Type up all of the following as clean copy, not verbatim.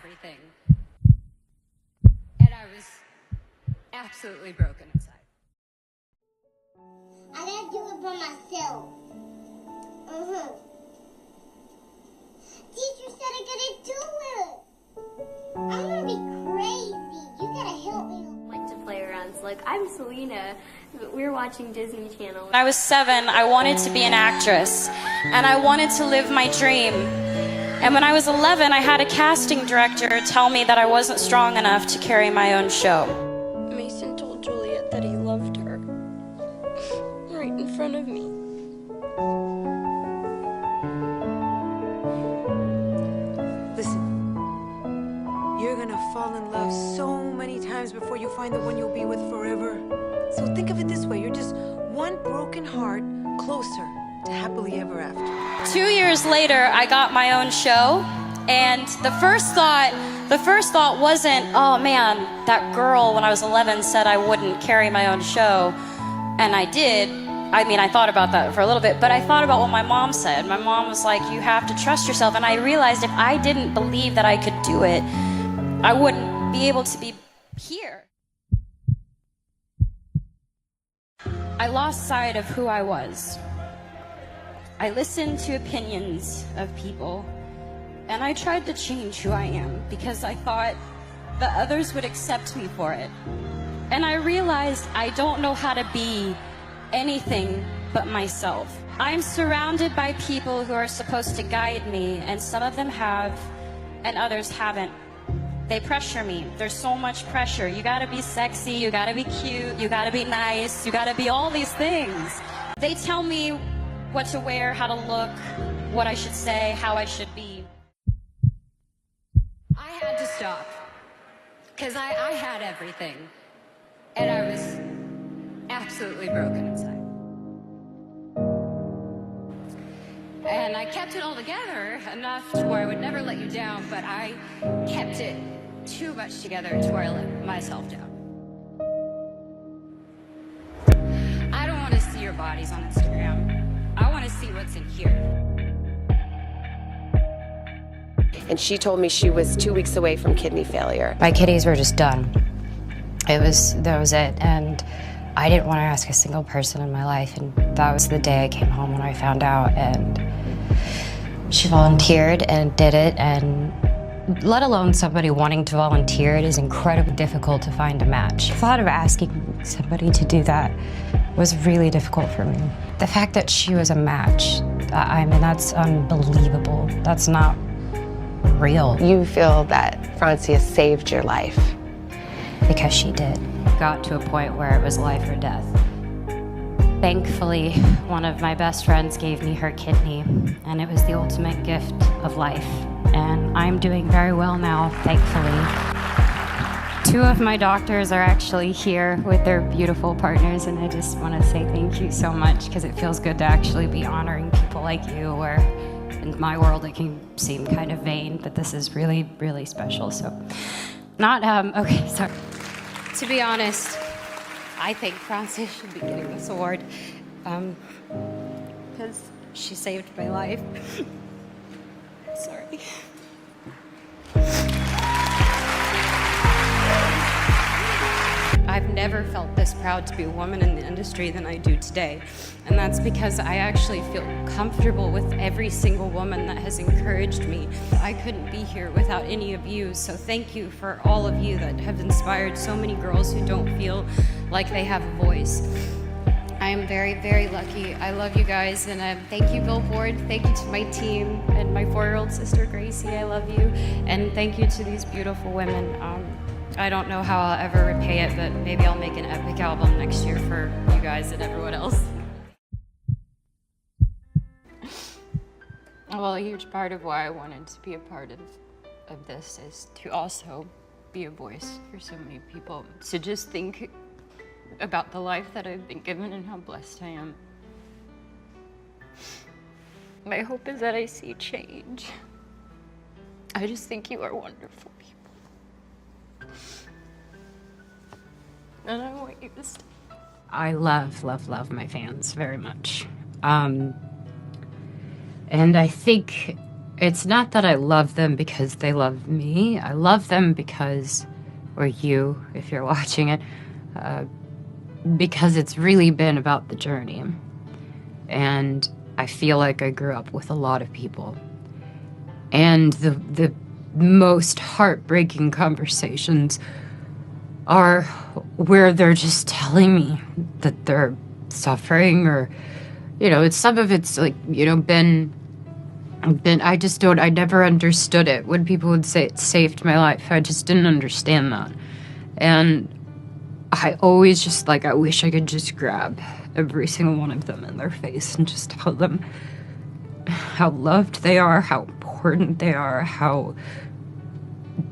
everything. And I was absolutely broken inside. I gotta do it by myself. Teacher said I gotta do it. I'm gonna be crazy. You gotta help me. Like to play around. So, like, I'm Selena. We were watching Disney Channel. When I was 7, I wanted to be an actress, and I wanted to live my dream. And when I was 11, I had a casting director tell me that I wasn't strong enough to carry my own show. Mason told Juliet that he loved her. Right in front of me. Listen, you're gonna fall in love so many times before you find the one you'll be with forever. So think of it this way, you're just one broken heart closer to happily ever after. 2 years later, I got my own show, and the first thought wasn't, oh man, that girl when I was 11 said I wouldn't carry my own show, and I did. I mean, I thought about that for a little bit, but I thought about what my mom said. My mom was like, you have to trust yourself, and I realized if I didn't believe that I could do it, I wouldn't be able to be here. I lost sight of who I was. I listened to opinions of people, and I tried to change who I am because I thought that others would accept me for it. And I realized I don't know how to be anything but myself. I'm surrounded by people who are supposed to guide me, and some of them have, and others haven't. They pressure me. There's so much pressure. You gotta be sexy, you gotta be cute, you gotta be nice, you gotta be all these things. They tell me what to wear, how to look, what I should say, how I should be. I had to stop, because I had everything, and I was absolutely broken inside. And I kept it all together enough to where I would never let you down, but I kept it too much together to where I let myself down. I don't want to see your bodies on Instagram. I want to see what's in here. And she told me she was 2 weeks away from kidney failure. My kidneys were just done. That was it. And I didn't want to ask a single person in my life. And that was the day I came home when I found out. And she volunteered and did it. And let alone somebody wanting to volunteer, it is incredibly difficult to find a match. The thought of asking somebody to do that was really difficult for me. The fact that she was a match, I mean, that's unbelievable. That's not real. You feel that Francia saved your life. Because she did. Got to a point where it was life or death. Thankfully, one of my best friends gave me her kidney, and it was the ultimate gift of life. And I'm doing very well now, thankfully. 2 of my doctors are actually here with their beautiful partners, and I just want to say thank you so much, because it feels good to actually be honoring people like you, where in my world it can seem kind of vain, but this is really, really special. So, okay, sorry. To be honest, I think Francia should be getting this award, because she saved my life. Sorry. I've never felt this proud to be a woman in the industry than I do today. And that's because I actually feel comfortable with every single woman that has encouraged me. I couldn't be here without any of you, so thank you for all of you that have inspired so many girls who don't feel like they have a voice. I am very, very lucky. I love you guys, and thank you, Billboard. Thank you to my team and my 4-year-old sister, Gracie. I love you. And thank you to these beautiful women. I don't know how I'll ever repay it, but maybe I'll make an epic album next year for you guys and everyone else. Well, a huge part of why I wanted to be a part of this is to also be a voice for so many people. To just think about the life that I've been given and how blessed I am. My hope is that I see change. I just think you are wonderful people. And I want you to stay. I love my fans very much. And I think It's not that I love them because they love me. I love them because, or you, if you're watching it, because it's really been about the journey. And I feel like I grew up with a lot of people. And the most heartbreaking conversations are where they're just telling me that they're suffering, or, some of it's like, been, I never understood it. When people would say it saved my life, I just didn't understand that. And I always just, I wish I could just grab every single one of them in their face and just tell them how loved they are, how important they are, how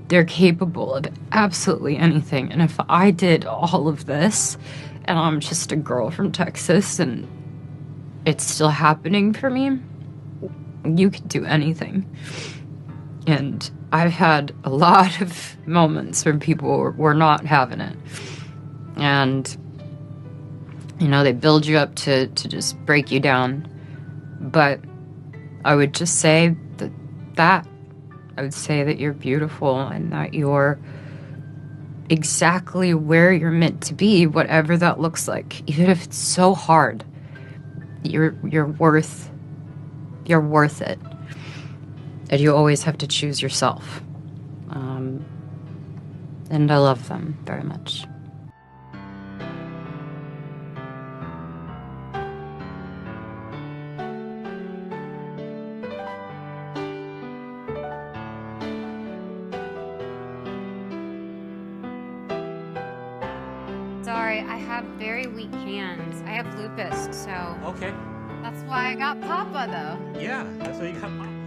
they're capable of absolutely anything. And if I did all of this, and I'm just a girl from Texas, and it's still happening for me, you could do anything. And I've had a lot of moments where people were not having it. And, they build you up to just break you down. But I would just say that I would say that you're beautiful and that you're exactly where you're meant to be, whatever that looks like. Even if it's so hard, you're worth it. And you always have to choose yourself. And I love them very much. Sorry, I have very weak hands. I have lupus, so Okay. that's why I got Papa, though. Yeah, that's why you got Papa.